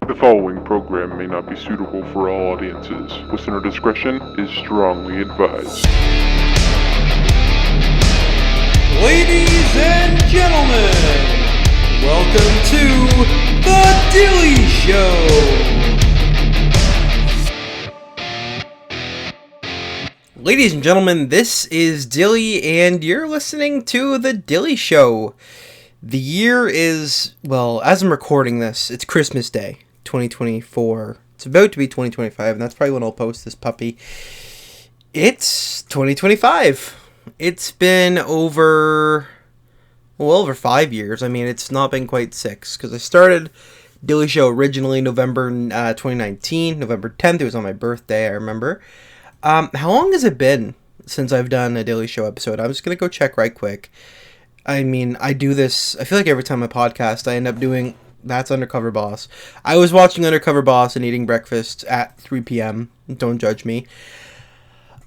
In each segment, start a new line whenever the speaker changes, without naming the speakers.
The following program may not be suitable for all audiences. Listener discretion is strongly advised.
Ladies and gentlemen, welcome to the Dilly Show. Ladies and gentlemen, this is Dilly, and you're listening to the Dilly Show. The year is, well, as I'm recording this, it's Christmas Day, 2024. It's about to be 2025, and that's probably when I'll post this puppy. It's 2025. It's been over 5 years. I mean, it's not been quite 6, because I started Dilly Show originally November 2019, November 10th. It was on my birthday, I remember. How long has it been since I've done a Dilly Show episode? I'm just going to go check right quick. I mean, I do this, I feel like every time I podcast, I end up doing, that's Undercover Boss. I was watching Undercover Boss and eating breakfast at 3 p.m. Don't judge me.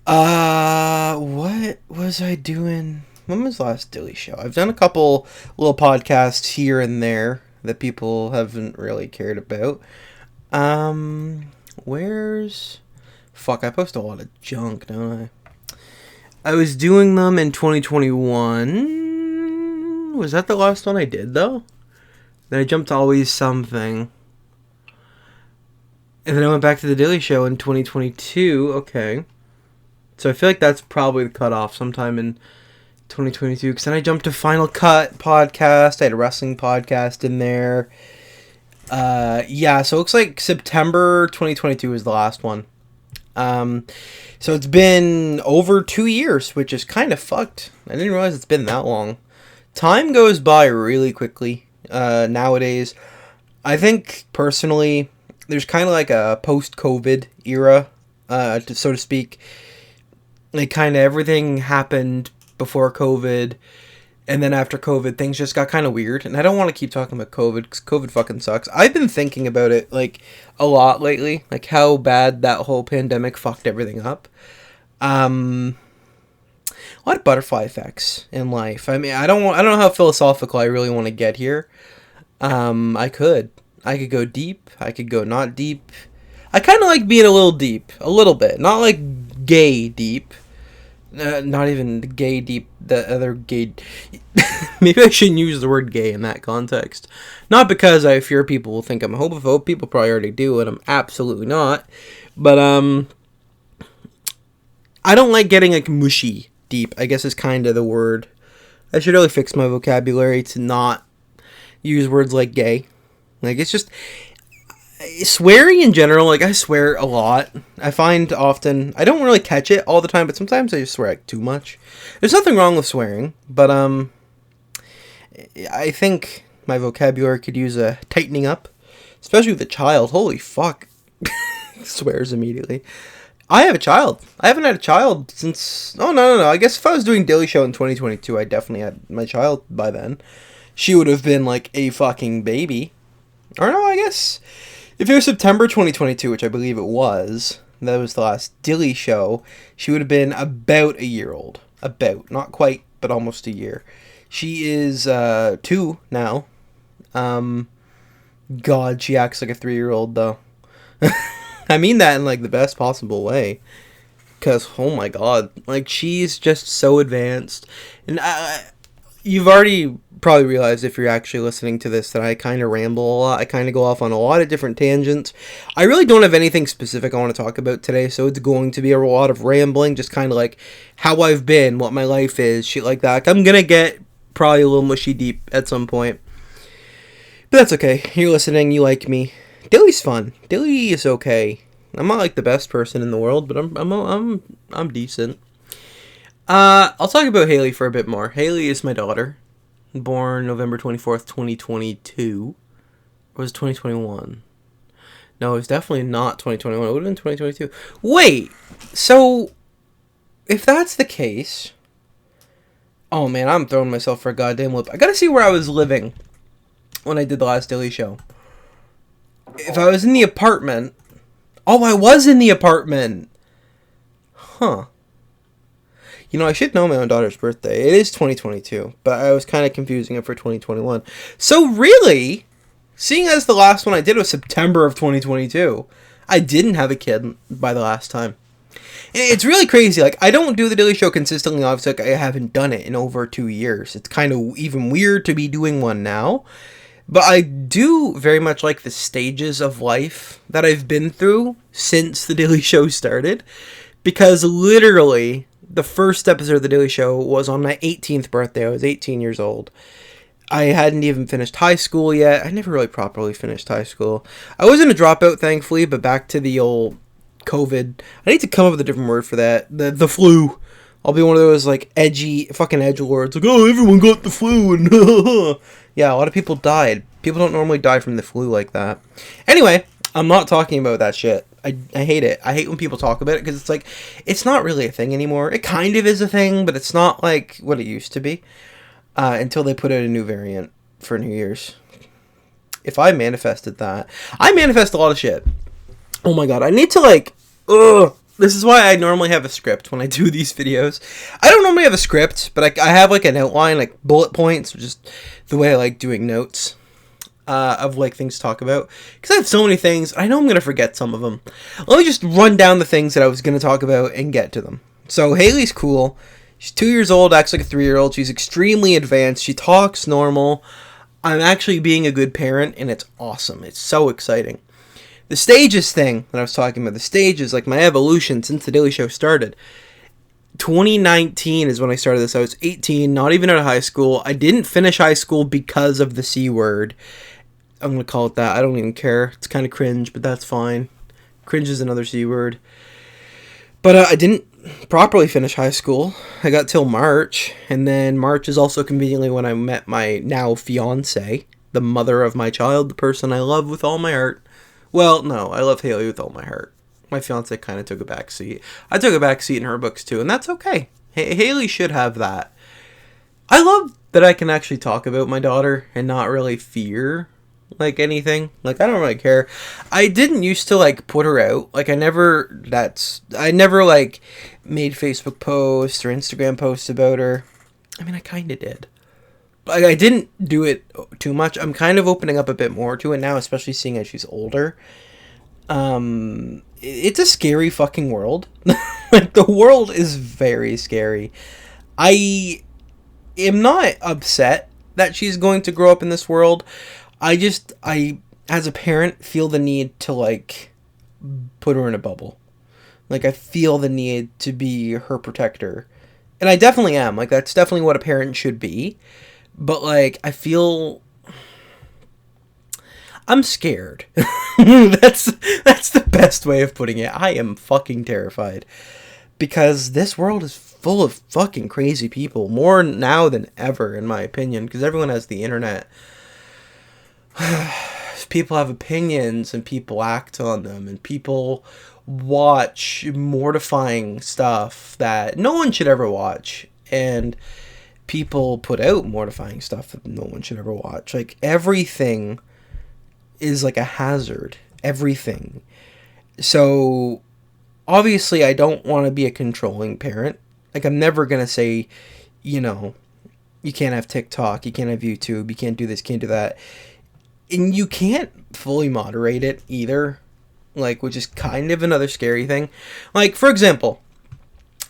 What was I doing? When was the last Dilly Show? I've done a couple little podcasts here and there that people haven't really cared about. Fuck, I post a lot of junk, don't I was doing them in 2021. Was that the last one I did, though? Then I jumped to Always Something. And then I went back to the Dilly Show in 2022. Okay. So I feel like that's probably the cutoff sometime in 2022. Because then I jumped to Final Cut podcast. I had a wrestling podcast in there. Yeah, so it looks like September 2022 is the last one. So it's been over 2 years, which is kind of fucked. I didn't realize it's been that long. Time goes by really quickly, nowadays. I think, personally, there's kind of like a post-COVID era, so to speak. Like, kind of everything happened before COVID, and then after COVID, things just got kind of weird. And I don't want to keep talking about COVID, because COVID fucking sucks. I've been thinking about it, like, a lot lately. Like, how bad that whole pandemic fucked everything up. A lot of butterfly effects in life. I mean, I don't know how philosophical I really want to get here. I could go deep. I could go not deep. I kind of like being a little deep. A little bit. Not like gay deep. Not even gay deep, the other gay. Maybe I shouldn't use the word gay in that context. Not because I fear people will think I'm a homophobe. People probably already do, and I'm absolutely not. But, I don't like getting, like, mushy deep, I guess is kind of the word. I should really fix my vocabulary to not use words like gay. Like, it's just swearing in general, like, I swear a lot. I find often, I don't really catch it all the time, but sometimes I just swear, like, too much. There's nothing wrong with swearing, but, I think my vocabulary could use a tightening up, especially with a child. Holy fuck. Swears immediately. I have a child. I haven't had a child since, oh, no. I guess if I was doing Dilly Show in 2022, I definitely had my child by then. She would have been, like, a fucking baby. Or no, I guess if it was September 2022, which I believe it was, that was the last Dilly Show, she would have been about a year old. About. Not quite, but almost a year. She is 2 now. God, she acts like a 3-year-old, though. I mean that in, like, the best possible way. Because, oh my god. Like, she's just so advanced. And you've already probably realized, if you're actually listening to this, that I kind of ramble a lot. I kind of go off on a lot of different tangents. I really don't have anything specific I want to talk about today, so it's going to be a lot of rambling, just kind of like how I've been, what my life is, shit like that. I'm going to get probably a little mushy deep at some point. But that's okay. You're listening, you like me. Dilly's fun. Dilly is okay. I'm not like the best person in the world, but I'm decent. I'll talk about Haley for a bit more. Haley is my daughter, born November 24th, 2022. Or was it 2021? No, it was definitely not 2021. It would have been 2022. Wait, so if that's the case, oh man, I'm throwing myself for a goddamn loop. I gotta see where I was living when I did the last Dilly Show. If I was in the apartment, oh, I was in the apartment. Huh. You know, I should know my own daughter's birthday. It is 2022, but I was kind of confusing it for 2021. So really, Seeing as the last one I did was September of 2022. I didn't have a kid by the last time. And it's really crazy. Like, I don't do the Dilly Show consistently. Obviously, like, I haven't done it in over 2 years. It's kind of even weird to be doing one now. But I do very much like the stages of life that I've been through since the Dilly Show started. Because literally, the first episode of the Dilly Show was on my 18th birthday. I was 18 years old. I hadn't even finished high school yet. I never really properly finished high school. I wasn't a dropout, thankfully, but back to the old COVID. I need to come up with a different word for that. The flu. I'll be one of those, like, edgy, fucking edgelords. Like, oh, everyone got the flu. And yeah, a lot of people died. People don't normally die from the flu like that. Anyway, I'm not talking about that shit. I hate it. I hate when people talk about it because it's like, it's not really a thing anymore. It kind of is a thing, but it's not like what it used to be. Until they put out a new variant for New Year's. If I manifested that. I manifest a lot of shit. Oh my god, I need to like... Ugh. This is why I normally have a script when I do these videos. I don't normally have a script, but I have like an outline, like bullet points, which is the way I like doing notes of like things to talk about. Because I have so many things, I know I'm going to forget some of them. Let me just run down the things that I was going to talk about and get to them. So Haley's cool. She's 2 years old, acts like a 3-year-old. She's extremely advanced. She talks normal. I'm actually being a good parent, and it's awesome. It's so exciting. The stages thing that I was talking about, the stages, like my evolution since the Dilly Show started. 2019 is when I started this. I was 18, not even out of high school. I didn't finish high school because of the C word. I'm going to call it that. I don't even care. It's kind of cringe, but that's fine. Cringe is another C word. But I didn't properly finish high school. I got till March, and then March is also conveniently when I met my now fiance, the mother of my child, the person I love with all my heart. Well, no, I love Haley with all my heart. My fiance kind of took a back seat. I took a back seat in her books too, and that's okay. Haley should have that. I love that I can actually talk about my daughter and not really fear like anything. Like, I don't really care. I didn't used to like put her out. Like, I never like made Facebook posts or Instagram posts about her. I mean, I kind of did. Like, I didn't do it too much. I'm kind of opening up a bit more to it now, especially seeing as she's older. It's a scary fucking world. Like, the world is very scary. I am not upset that she's going to grow up in this world. I, as a parent, feel the need to, like, put her in a bubble. Like, I feel the need to be her protector. And I definitely am. Like, that's definitely what a parent should be. But, like, I feel... I'm scared. That's the best way of putting it. I am fucking terrified. Because this world is full of fucking crazy people. More now than ever, in my opinion. Because everyone has the internet. People have opinions and people act on them. And people watch mortifying stuff that no one should ever watch. And people put out mortifying stuff that no one should ever watch. Like, everything is like a hazard. Everything. So, obviously, I don't want to be a controlling parent. Like, I'm never going to say, you know, you can't have TikTok, you can't have YouTube, you can't do this, can't do that. And you can't fully moderate it either. Like, which is kind of another scary thing. Like, for example,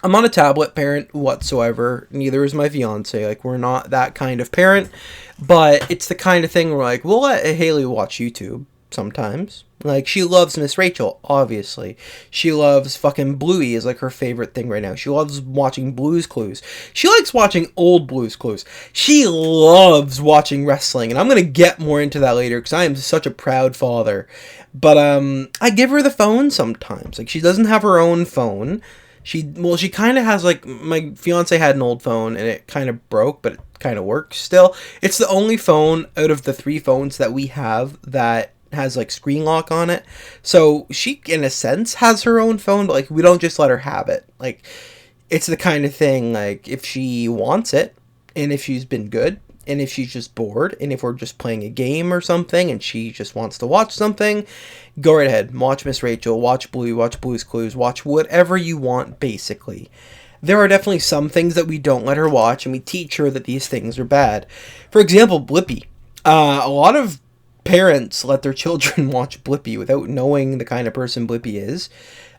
I'm not a tablet parent whatsoever. Neither is my fiance. Like, we're not that kind of parent. But it's the kind of thing where, like, we'll let Haley watch YouTube sometimes. Like, she loves Miss Rachel, obviously. She loves fucking Bluey is, like, her favorite thing right now. She loves watching Blue's Clues. She likes watching old Blue's Clues. She loves watching wrestling. And I'm going to get more into that later because I am such a proud father. But, I give her the phone sometimes. Like, she doesn't have her own phone. She kind of has, like, my fiance had an old phone, and it kind of broke, but it kind of works still. It's the only phone out of the 3 phones that we have that has, like, screen lock on it. So, she, in a sense, has her own phone, but, like, we don't just let her have it. Like, it's the kind of thing, like, if she wants it, and if she's been good, and if she's just bored, and if we're just playing a game or something, and she just wants to watch something, go right ahead. Watch Miss Rachel, watch Bluey, watch Blue's Clues, watch whatever you want, basically. There are definitely some things that we don't let her watch, and we teach her that these things are bad. For example, Blippi. A lot of parents let their children watch Blippi without knowing the kind of person Blippi is.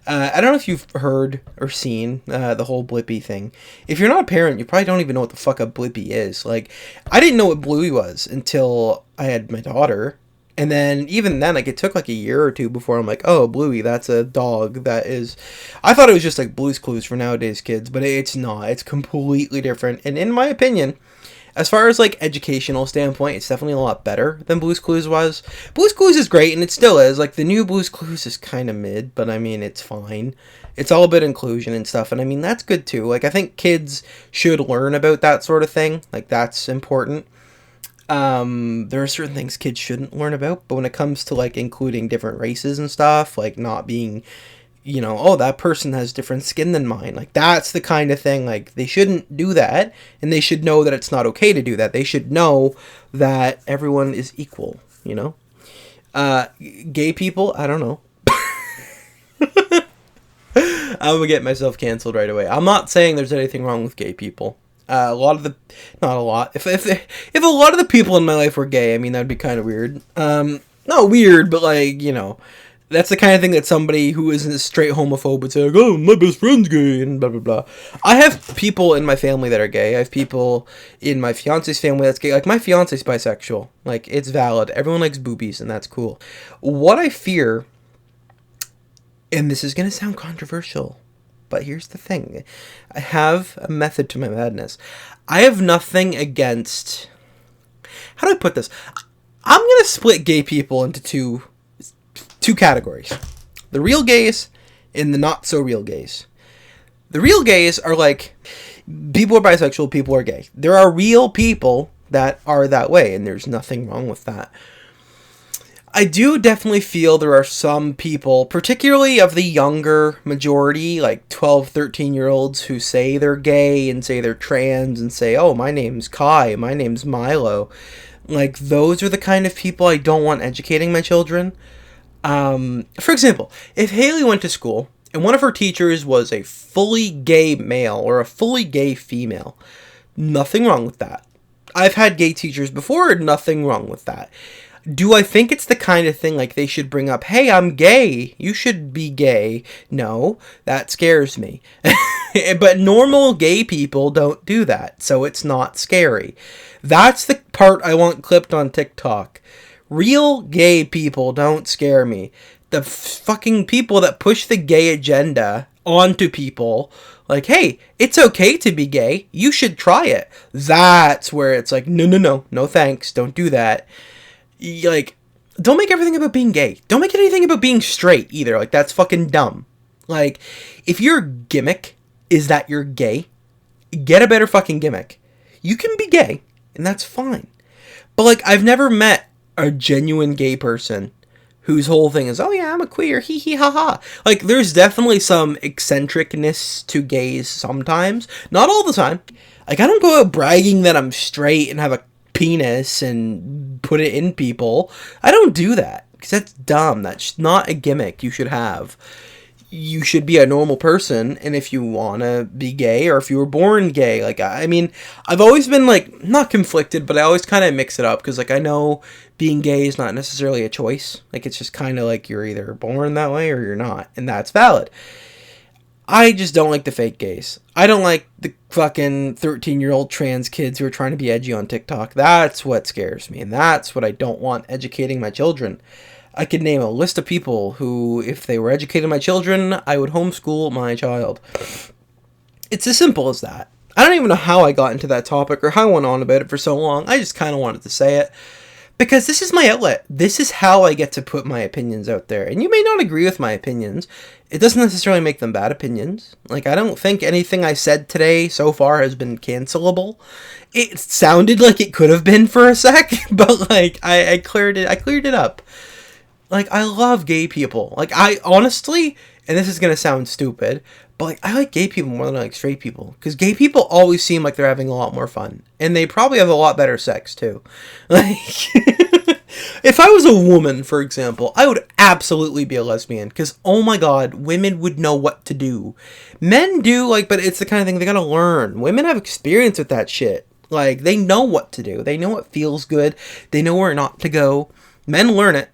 I don't know if you've heard or seen the whole Blippi thing. If you're not a parent, you probably don't even know what the fuck a Blippi is. Like, I didn't know what Bluey was until I had my daughter. And then, even then, like, it took like a year or two before I'm like, oh, Bluey, that's a dog that is... I thought it was just like Blue's Clues for nowadays kids, but it's not. It's completely different. And in my opinion, as far as like educational standpoint, it's definitely a lot better than Blue's Clues was. Blue's Clues is great, and it still is. Like, the new Blue's Clues is kind of mid, but I mean, it's fine. It's all about inclusion and stuff, and I mean, that's good too. Like, I think kids should learn about that sort of thing. Like, that's important. There are certain things kids shouldn't learn about, but when it comes to like including different races and stuff, like not being, you know, oh, that person has different skin than mine. Like, that's the kind of thing, like, they shouldn't do that, and they should know that it's not okay to do that. They should know that everyone is equal, you know? Gay people, I don't know. I'm gonna get myself canceled right away. I'm not saying there's anything wrong with gay people. Not a lot. If a lot of the people in my life were gay, I mean, that'd be kind of weird. Not weird, but like, you know, that's the kind of thing that somebody who isn't a straight homophobe would say, like, oh, my best friend's gay, and blah, blah, blah. I have people in my family that are gay. I have people in my fiance's family that's gay. Like, my fiance's bisexual. Like, it's valid. Everyone likes boobies, and that's cool. What I fear, and this is going to sound controversial, but here's the thing. I have a method to my madness. I have nothing against... How do I put this? I'm going to split gay people into two categories. The real gays and the not so real gays. The real gays are like, people are bisexual, people are gay. There are real people that are that way, and there's nothing wrong with that. I do definitely feel there are some people, particularly of the younger majority, like 12, 13-year-olds who say they're gay and say they're trans and say, oh, my name's Kai, my name's Milo. Like, those are the kind of people I don't want educating my children. For example, if Haley went to school and one of her teachers was a fully gay male or a fully gay female, nothing wrong with that. I've had gay teachers before, nothing wrong with that. Do I think it's the kind of thing like they should bring up, hey, I'm gay, you should be gay? No, that scares me. But normal gay people don't do that, so it's not scary. That's the part I want clipped on TikTok. Real gay people don't scare me. The fucking people that push the gay agenda onto people, like, hey, it's okay to be gay, you should try it. That's where it's like, no thanks, don't do that. Like, don't make everything about being gay. Don't make anything about being straight either. Like, that's fucking dumb. Like, if your gimmick is that you're gay, get a better fucking gimmick. You can be gay, and that's fine. But, like, I've never met a genuine gay person whose whole thing is, oh yeah, I'm a queer, hee hee ha ha. Like, there's definitely some eccentricness to gays sometimes. Not all the time. Like, I don't go out bragging that I'm straight and have a penis and put it in people. I don't do that, because that's dumb. That's not a gimmick you should have. You should be a normal person, and if you want to be gay, or if you were born gay, like, I mean, I've always been, like, not conflicted, but I always kind of mix it up, because, like, I know being gay is not necessarily a choice. Like, it's just kind of like you're either born that way or you're not, and that's valid. I just don't like the fake gays. I don't like the fucking 13-year-old trans kids who are trying to be edgy on TikTok. That's what scares me, and that's what I don't want educating my children. I could name a list of people who, if they were educating my children, I would homeschool my child. It's as simple as that. I don't even know how I got into that topic or how I went on about it for so long. I just kind of wanted to say it. Because this is my outlet. This is how I get to put my opinions out there. And you may not agree with my opinions. It doesn't necessarily make them bad opinions. Like, I don't think anything I said today so far has been cancelable. It sounded like it could have been for a sec, but, like, I cleared it up. Like, I love gay people. Like, I honestly, and this is going to sound stupid, but, like, I like gay people more than I like straight people. Because gay people always seem like they're having a lot more fun. And they probably have a lot better sex, too. Like, if I was a woman, for example, I would absolutely be a lesbian. Because, oh my god, women would know what to do. Men do, like, but it's the kind of thing they gotta learn. Women have experience with that shit. Like, they know what to do. They know what feels good. They know where not to go. Men learn it.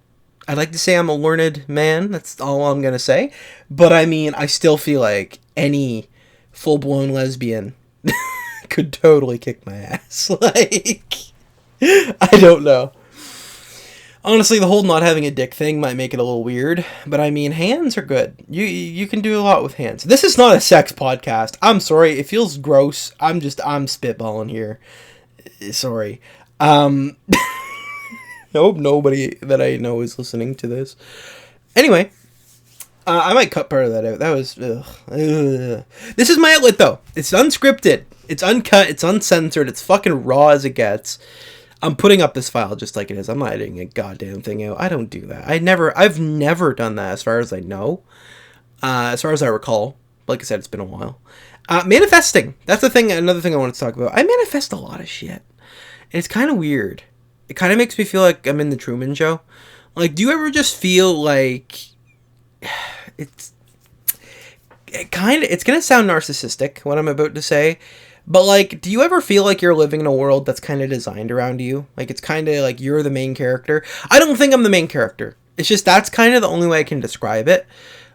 I'd like to say I'm a learned man. That's all I'm going to say. But I mean, I still feel like any full-blown lesbian could totally kick my ass. Like, I don't know. Honestly, the whole not having a dick thing might make it a little weird, but I mean, hands are good. You can do a lot with hands. This is not a sex podcast. I'm sorry, it feels gross. I'm spitballing here. Sorry. I hope nobody that I know is listening to this. Anyway, I might cut part of that out. That was... Ugh. This is my outlet, though. It's unscripted. It's uncut. It's uncensored. It's fucking raw as it gets. I'm putting up this file just like it is. I'm not editing a goddamn thing out. I don't do that. I've never done that as far as I know. As far as I recall. Like I said, it's been a while. Manifesting. That's the thing. Another thing I want to talk about. I manifest a lot of shit. And it's kind of weird. It kind of makes me feel like I'm in the Truman Show. Like, do you ever just feel like... It's going to sound narcissistic, what I'm about to say. But, like, do you ever feel like you're living in a world that's kind of designed around you? Like, it's kind of like you're the main character. I don't think I'm the main character. It's just that's kind of the only way I can describe it.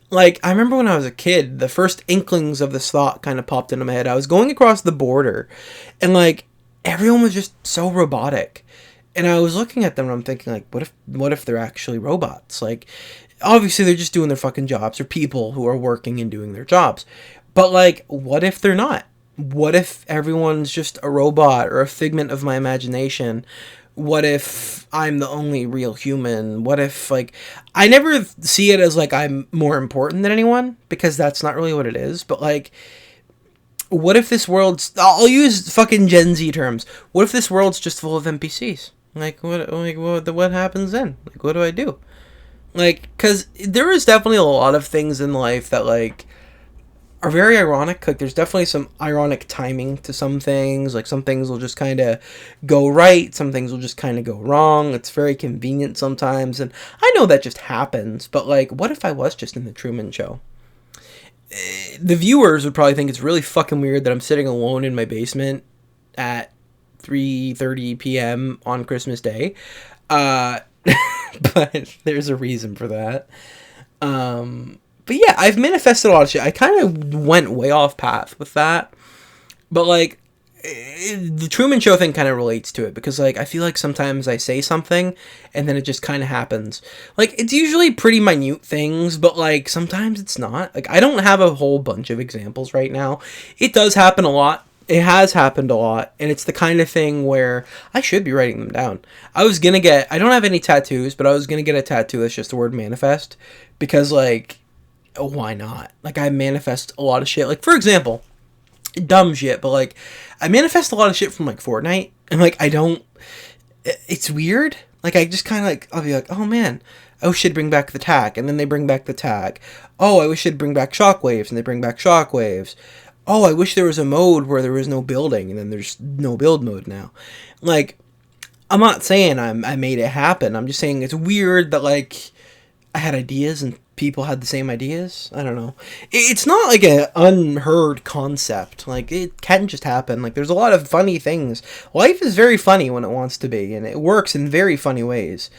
Like, I remember when I was a kid, the first inklings of this thought kind of popped into my head. I was going across the border, and, like, everyone was just so robotic. And I was looking at them, and I'm thinking, like, what if they're actually robots? Like, obviously, they're just doing their fucking jobs. Or people who are working and doing their jobs. But, like, what if they're not? What if everyone's just a robot or a figment of my imagination? What if I'm the only real human? What if, like, I never see it as, like, I'm more important than anyone, because that's not really what it is. But, like, what if this world's... I'll use fucking Gen Z terms. What if this world's just full of NPCs? What happens then? Like, what do I do? Like, because there is definitely a lot of things in life that, like, are very ironic. Like, there's definitely some ironic timing to some things. Like, some things will just kind of go right. Some things will just kind of go wrong. It's very convenient sometimes. And I know that just happens. But, like, what if I was just in the Truman Show? The viewers would probably think it's really fucking weird that I'm sitting alone in my basement at 3:30 p.m. on Christmas Day. But there's a reason for that. But yeah, I've manifested a lot of shit. I kind of went way off path with that. But, like, the Truman Show thing kind of relates to it. Because, like, I feel like sometimes I say something and then it just kind of happens. Like, it's usually pretty minute things, but, like, sometimes it's not. Like, I don't have a whole bunch of examples right now. It does happen a lot. It has happened a lot, and it's the kind of thing where I should be writing them down. I don't have any tattoos, but I was going to get a tattoo that's just the word manifest, because, like, why not? Like, I manifest a lot of shit. Like, for example, dumb shit, but, like, I manifest a lot of shit from, like, Fortnite, and, like, it's weird. Like, I just kind of, like, I'll be like, oh, man, I wish they'd bring back the tag, and then they bring back the tag. Oh, I wish they'd bring back shockwaves, and they bring back shockwaves. Oh, I wish there was a mode where there was no building, and then there's no build mode now. Like, I'm not saying I made it happen. I'm just saying it's weird that, like, I had ideas and people had the same ideas. I don't know. It's not, like, an unheard concept. Like, it can just happen. Like, there's a lot of funny things. Life is very funny when it wants to be, and it works in very funny ways.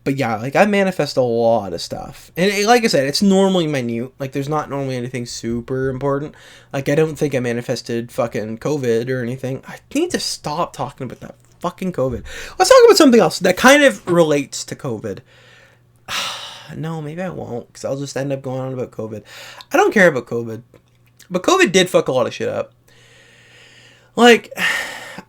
But yeah, like, I manifest a lot of stuff. And like I said, it's normally minute. Like, there's not normally anything super important. Like, I don't think I manifested fucking COVID or anything. I need to stop talking about that fucking COVID. Let's talk about something else that kind of relates to COVID. No, maybe I won't, because I'll just end up going on about COVID. I don't care about COVID. But COVID did fuck a lot of shit up. Like,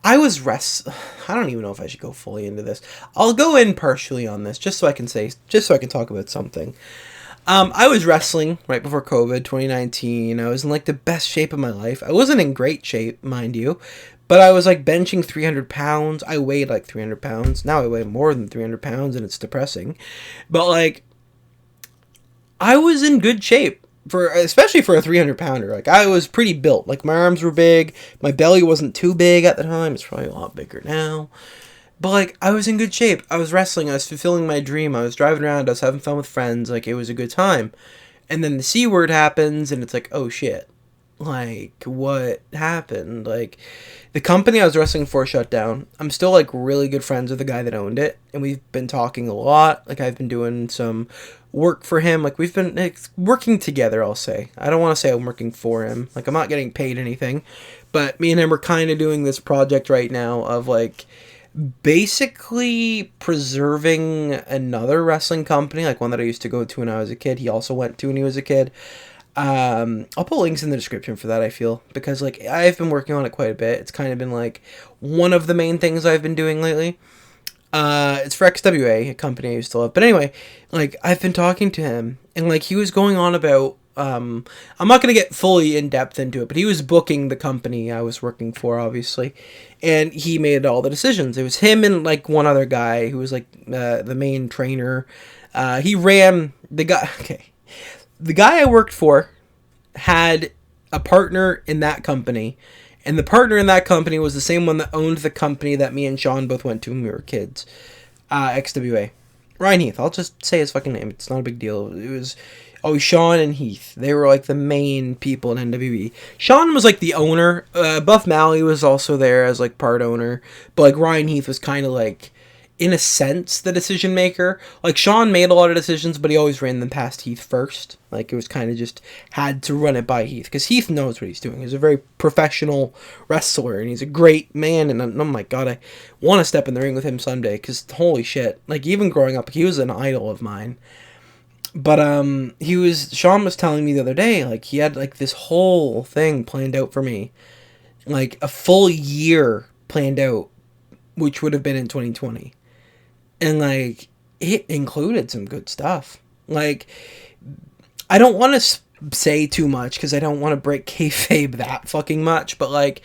I don't even know if I should go fully into this. I'll go in partially on this, just so I can talk about something. I was wrestling right before COVID, 2019. I was in, like, the best shape of my life. I wasn't in great shape, mind you, but I was, like, benching 300 pounds. I weighed, like, 300 pounds. Now I weigh more than 300 pounds, and it's depressing. But, like, I was in good shape. Especially for a 300 pounder. Like, I was pretty built. Like, my arms were big. My belly wasn't too big at the time. It's probably a lot bigger now. But, like, I was in good shape. I was wrestling. I was fulfilling my dream. I was driving around. I was having fun with friends. Like, it was a good time. And then the C word happens, and it's like, oh, shit. Like, what happened? Like, the company I was wrestling for shut down. I'm still, like, really good friends with the guy that owned it, and we've been talking a lot. Like, I've been doing some work for him. Like, we've been working together, I'll say. I don't want to say I'm working for him. Like, I'm not getting paid anything, but me and him are kind of doing this project right now of, like, basically preserving another wrestling company, like one that I used to go to when I was a kid. He also went to when he was a kid. I'll put links in the description for that, I feel, because, like, I've been working on it quite a bit. It's kind of been, like, one of the main things I've been doing lately. It's for XWA, a company I used to love. But anyway, like, I've been talking to him, and, like, he was going on about, I'm not going to get fully in depth into it, but he was booking the company I was working for, obviously, and he made all the decisions. It was him and, like, one other guy who was, like, the main trainer. He ran the guy, okay. The guy I worked for had a partner in that company, and the partner in that company was the same one that owned the company that me and Sean both went to when we were kids. XWA. Ryan Heath. I'll just say his fucking name. It's not a big deal. It was, Sean and Heath. They were, like, the main people in NWE. Sean was, like, the owner. Buff Malley was also there as, like, part owner. But, like, Ryan Heath was kind of, like, in a sense, the decision maker. Like, Sean made a lot of decisions, but he always ran them past Heath first. Like, it was kind of just had to run it by Heath, because Heath knows what he's doing. He's a very professional wrestler, and he's a great man, and oh my god, I want to step in the ring with him someday, because holy shit. Like, even growing up, he was an idol of mine. But, Sean was telling me the other day, like, he had, like, this whole thing planned out for me. Like, a full year planned out, which would have been in 2020. And, like, it included some good stuff. Like, I don't want to say too much because I don't want to break kayfabe that fucking much. But, like,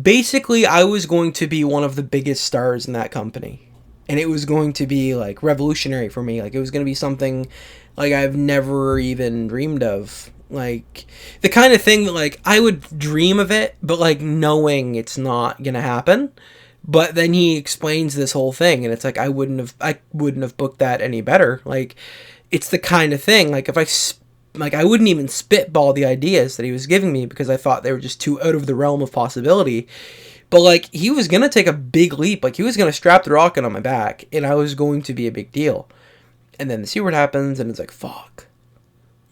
basically, I was going to be one of the biggest stars in that company. And it was going to be, like, revolutionary for me. Like, it was going to be something, like, I've never even dreamed of. Like, the kind of thing that, like, I would dream of it, but, like, knowing it's not going to happen. But then he explains this whole thing, and it's like, I wouldn't have booked that any better. Like, it's the kind of thing, like, if I wouldn't even spitball the ideas that he was giving me because I thought they were just too out of the realm of possibility. But, like, he was going to take a big leap. Like, he was going to strap the rocket on my back, and I was going to be a big deal. And then the C word happens, and it's like, fuck.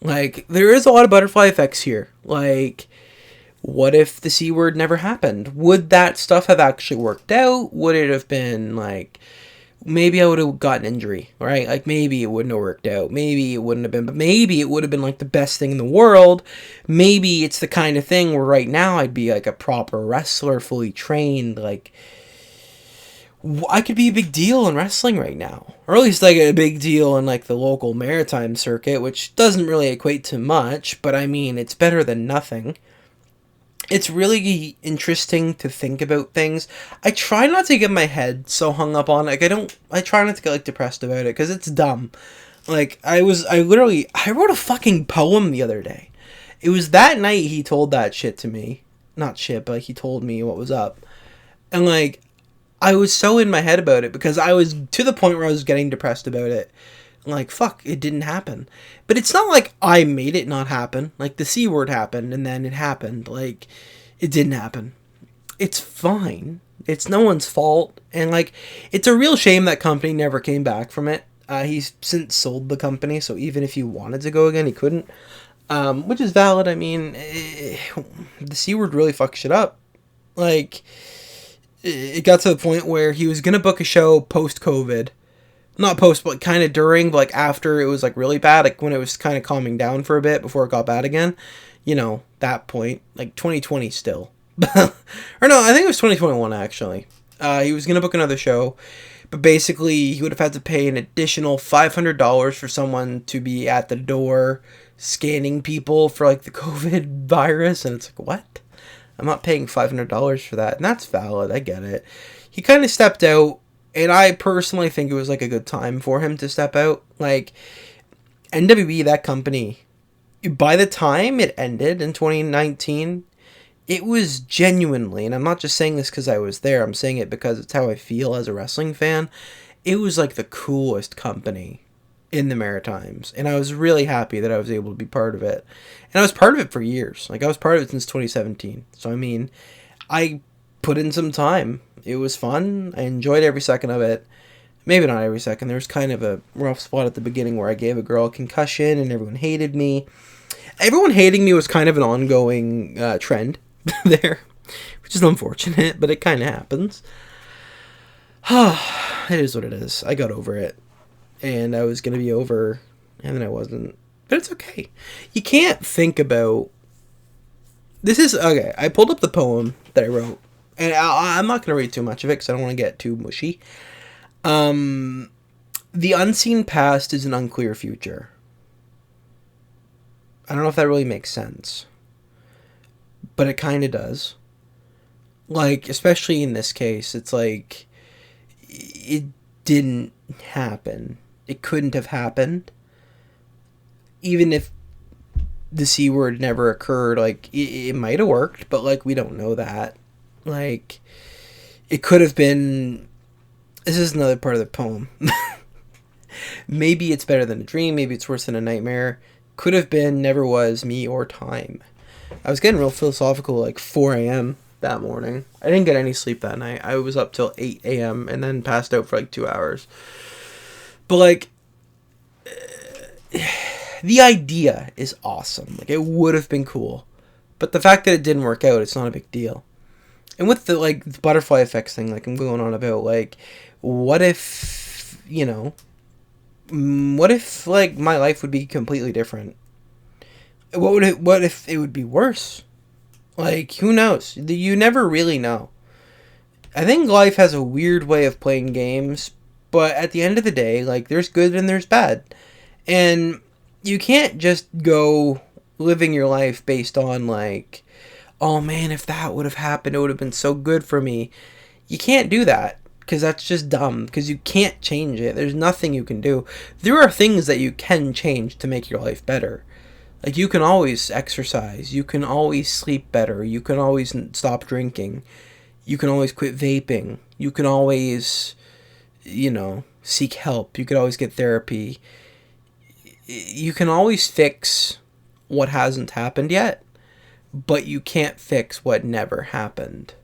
Like, there is a lot of butterfly effects here. Like, what if the C word never happened? Would that stuff have actually worked out? Would it have been, like, maybe I would have gotten injury, right? Like, maybe it wouldn't have worked out. Maybe it wouldn't have been, but maybe it would have been, like, the best thing in the world. Maybe it's the kind of thing where right now I'd be, like, a proper wrestler, fully trained. Like, I could be a big deal in wrestling right now. Or at least, like, a big deal in, like, the local maritime circuit, which doesn't really equate to much, but I mean, it's better than nothing. It's really interesting to think about things. I try not to get my head so hung up on it. Like, I try not to get, like, depressed about it, because it's dumb. Like, I wrote a fucking poem the other day. It was that night he told that shit to me. Not shit, but, like, he told me what was up. And, like, I was so in my head about it, because I was to the point where I was getting depressed about it. Like, fuck, it didn't happen. But it's not like I made it not happen. Like, the C word happened, and then it happened. Like, it didn't happen. It's fine. It's no one's fault. And, like, it's a real shame that company never came back from it. He's since sold the company, so even if he wanted to go again, he couldn't. Which is valid. I mean, the C word really fucked shit up. Like, it got to the point where he was going to book a show post-COVID. Not post, but kind of during, but, like, after it was, like, really bad, like, when it was kind of calming down for a bit before it got bad again. You know, that point. Like, 2020 still. Or no, I think it was 2021, actually. He was going to book another show, but basically he would have had to pay an additional $500 for someone to be at the door scanning people for, like, the COVID virus, and it's like, what? I'm not paying $500 for that, and that's valid, I get it. He kind of stepped out. And I personally think it was, like, a good time for him to step out. Like, NWE, that company, by the time it ended in 2019, it was genuinely, and I'm not just saying this because I was there, I'm saying it because it's how I feel as a wrestling fan, it was, like, the coolest company in the Maritimes. And I was really happy that I was able to be part of it. And I was part of it for years. Like, I was part of it since 2017. So, I mean, I put in some time. It was fun. I enjoyed every second of it. Maybe not every second. There was kind of a rough spot at the beginning where I gave a girl a concussion and everyone hated me. Everyone hating me was kind of an ongoing trend there, which is unfortunate, but it kind of happens. It is what it is. I got over it. And I was going to be over, and then I wasn't. But it's okay. You can't think about... This is... Okay, I pulled up the poem that I wrote. And I'm not going to read too much of it because I don't want to get too mushy. The unseen past is an unclear future. I don't know if that really makes sense. But it kind of does. Like, especially in this case, it's like... It didn't happen. It couldn't have happened. Even if the C word never occurred, like, it might have worked, but, like, we don't know that. Like, it could have been... This is another part of the poem. Maybe it's better than a dream, maybe it's worse than a nightmare. Could have been, never was, me or time. I was getting real philosophical, like, 4 a.m. that morning. I didn't get any sleep that night. I was up till 8 a.m. and then passed out for, like, 2 hours. But, like... The idea is awesome. Like, it would have been cool. But the fact that it didn't work out, it's not a big deal. And with the, like, the butterfly effects thing, like, I'm going on about, like, what if, you know, what if, like, my life would be completely different? What if it would be worse? Like, who knows? You never really know. I think life has a weird way of playing games, but at the end of the day, like, there's good and there's bad. And you can't just go living your life based on, like, oh man, if that would have happened, it would have been so good for me. You can't do that, because that's just dumb, because you can't change it. There's nothing you can do. There are things that you can change to make your life better. Like, you can always exercise. You can always sleep better. You can always stop drinking. You can always quit vaping. You can always, you know, seek help. You could always get therapy. You can always fix what hasn't happened yet, but you can't fix what never happened.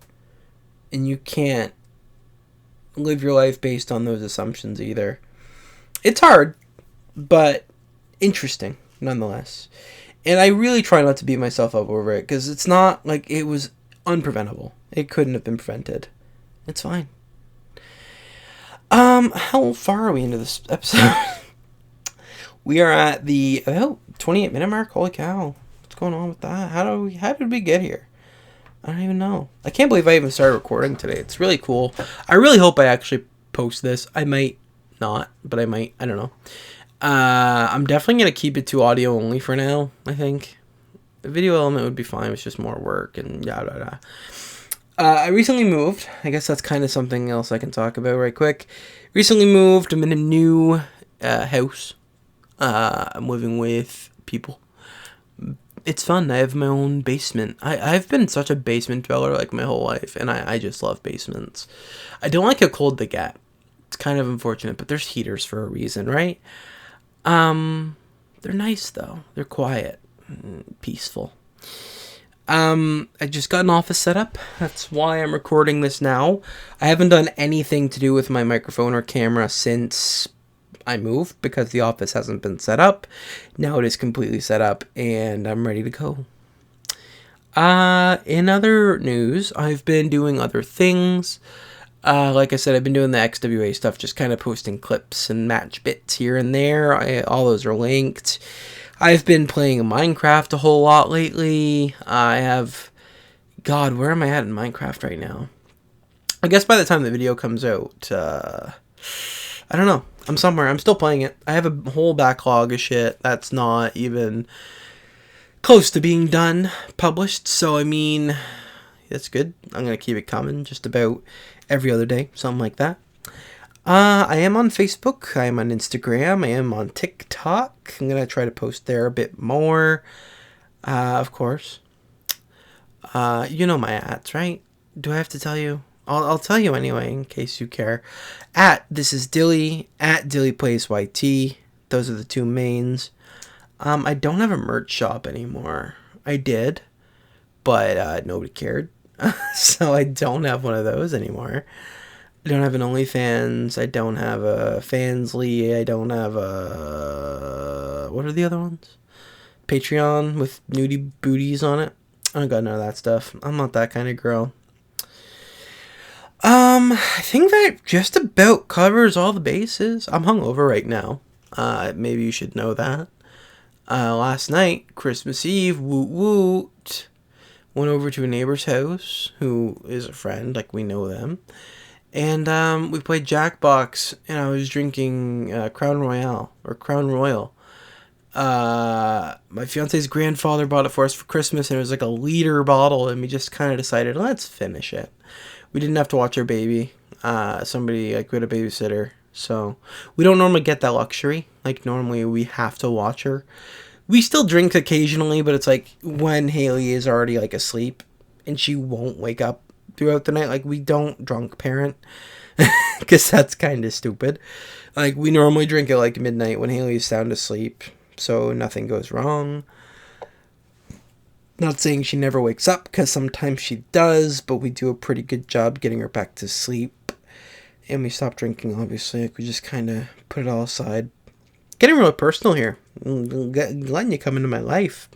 And you can't live your life based on those assumptions either. It's hard, but interesting nonetheless. And I really try not to beat myself up over it, because it's not like it was unpreventable. It couldn't have been prevented. It's fine. How far are we into this episode? We are at the 28-minute mark. Holy cow. What's going on with that? How did we get here? I don't even know. I can't believe I even started recording today. It's really cool. I really hope I actually post this. I might not, but I might. I don't know. I'm definitely going to keep it to audio only for now, I think. The video element would be fine. It's just more work and yada yada. I recently moved. I guess that's kind of something else I can talk about right quick. Recently moved. I'm in a new house. I'm living with people. It's fun. I have my own basement. I've been such a basement dweller like my whole life, and I just love basements. I don't like how cold they get. It's kind of unfortunate, but there's heaters for a reason, right? They're nice though. They're quiet, peaceful. I just got an office set up. That's why I'm recording this now. I haven't done anything to do with my microphone or camera since I moved, because the office hasn't been set up. Now it is completely set up, and I'm ready to go. In other news, I've been doing other things. Like I said, I've been doing the XWA stuff, just kind of posting clips and match bits here and there. All those are linked. I've been playing Minecraft a whole lot lately. I have... God, where am I at in Minecraft right now? I guess by the time the video comes out, I don't know. I'm somewhere. I'm still playing it. I have a whole backlog of shit that's not even close to being done, published. So, I mean, that's good. I'm going to keep it coming just about every other day, something like that. I am on Facebook. I am on Instagram. I am on TikTok. I'm going to try to post there a bit more, of course. You know my ads, right? Do I have to tell you? I'll tell you anyway, in case you care. This is Dilly, at Dilly Plays YT. Those are the two mains. I don't have a merch shop anymore. I did, but nobody cared. So I don't have one of those anymore. I don't have an OnlyFans. I don't have a Fansly. I don't have a... What are the other ones? Patreon with nudie booties on it. I don't got none of that stuff. I'm not that kind of girl. I think that just about covers all the bases. I'm hungover right now. Maybe you should know that. Last night, Christmas Eve, woot woot, went over to a neighbor's house who is a friend, like we know them. And we played Jackbox, and I was drinking Crown Royal. My fiance's grandfather bought it for us for Christmas, and it was like a liter bottle, and we just kind of decided, let's finish it. We didn't have to watch our baby. We had a babysitter, so we don't normally get that luxury. Like, normally we have to watch her. We still drink occasionally, but it's like when Haley is already like asleep, and she won't wake up throughout the night. Like, we don't drunk parent, because that's kind of stupid. Like, we normally drink at like midnight when Haley's sound asleep, so nothing goes wrong. Not saying she never wakes up, because sometimes she does, but we do a pretty good job getting her back to sleep. And we stopped drinking, obviously. Like, we just kind of put it all aside. Getting really personal here. Letting you come into my life.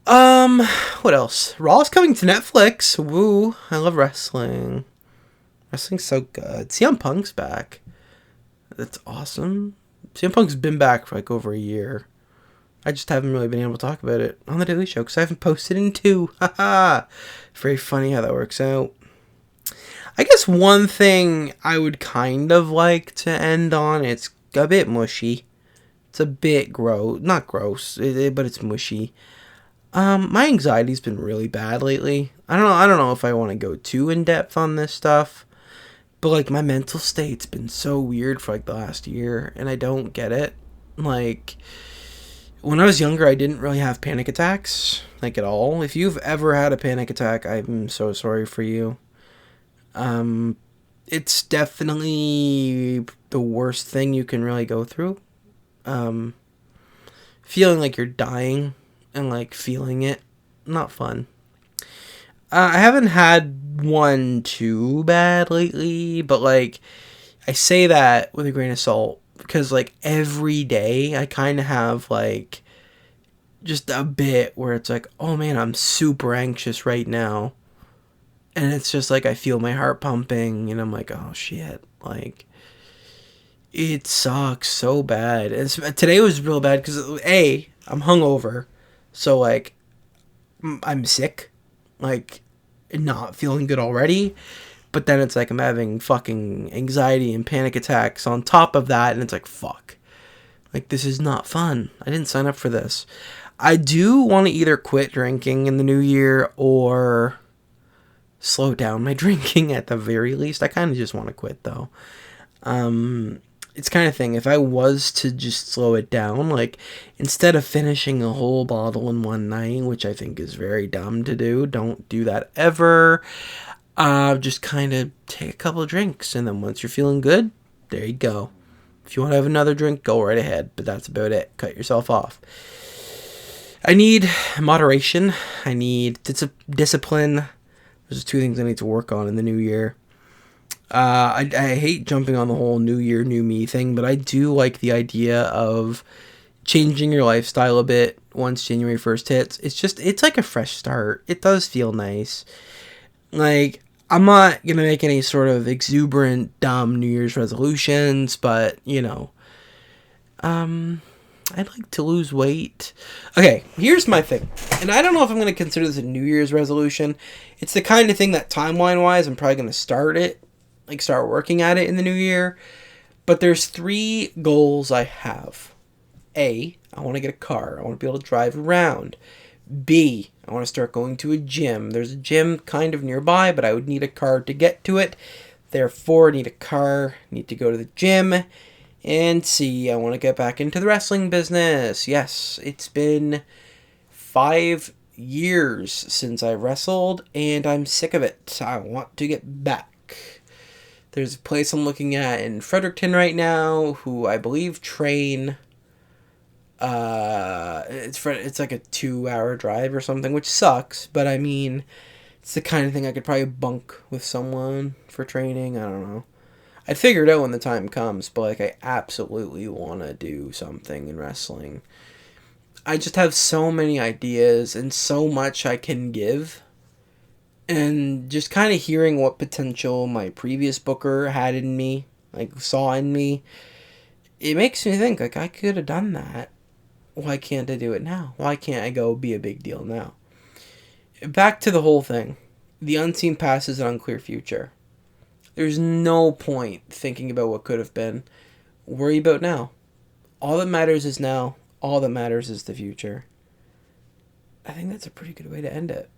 What else? Raw's coming to Netflix. Woo. I love wrestling. Wrestling's so good. CM Punk's back. That's awesome. CM Punk's been back for like over a year. I just haven't really been able to talk about it on the Dilly Show because I haven't posted in 2. Haha. Very funny how that works out. I guess one thing I would kind of like to end on, it's a bit mushy. It's a bit gross. Not gross, but it's mushy. My anxiety's been really bad lately. I don't know if I want to go too in depth on this stuff, but like my mental state's been so weird for like the last year, and I don't get it. Like, when I was younger, I didn't really have panic attacks, like, at all. If you've ever had a panic attack, I'm so sorry for you. It's definitely the worst thing you can really go through. Feeling like you're dying and, like, feeling it, not fun. I haven't had one too bad lately, but, like, I say that with a grain of salt. Because, like, every day I kind of have, like, just a bit where it's like, oh, man, I'm super anxious right now. And it's just, like, I feel my heart pumping, and I'm like, oh, shit. Like, it sucks so bad. And today was real bad because, A, I'm hungover. So, like, I'm sick. Like, not feeling good already. But then it's like I'm having fucking anxiety and panic attacks on top of that. And it's like, fuck. Like, this is not fun. I didn't sign up for this. I do want to either quit drinking in the new year or slow down my drinking at the very least. I kind of just want to quit, though. It's kind of thing. If I was to just slow it down, like, instead of finishing a whole bottle in one night, which I think is very dumb to do, don't do that ever. Just kind of take a couple of drinks, and then once you're feeling good, there you go. If you want to have another drink, go right ahead, but that's about it. Cut yourself off. I need moderation. I need discipline. There's 2 things I need to work on in the new year. I hate jumping on the whole new year, new me thing, but I do like the idea of changing your lifestyle a bit once January 1st hits. It's like a fresh start. It does feel nice. Like, I'm not going to make any sort of exuberant, dumb New Year's resolutions, but, you know, I'd like to lose weight. Okay, here's my thing. And I don't know if I'm going to consider this a New Year's resolution. It's the kind of thing that timeline-wise, I'm probably going to start working at it in the new year. But there's 3 goals I have. A, I want to get a car. I want to be able to drive around. B, I want to start going to a gym. There's a gym kind of nearby, but I would need a car to get to it. Therefore, I need a car, need to go to the gym. And C, I want to get back into the wrestling business. Yes, it's been 5 years since I wrestled, and I'm sick of it. I want to get back. There's a place I'm looking at in Fredericton right now, who I believe train. It's like a 2-hour drive or something, which sucks. But I mean, it's the kind of thing I could probably bunk with someone for training. I don't know. I'd figure it out when the time comes, but like I absolutely want to do something in wrestling. I just have so many ideas and so much I can give. And just kind of hearing what potential my previous booker had in me, like saw in me, it makes me think, like, I could have done that. Why can't I do it now? Why can't I go be a big deal now? Back to the whole thing. The unseen past is an unclear future. There's no point thinking about what could have been. Worry about now. All that matters is now. All that matters is the future. I think that's a pretty good way to end it.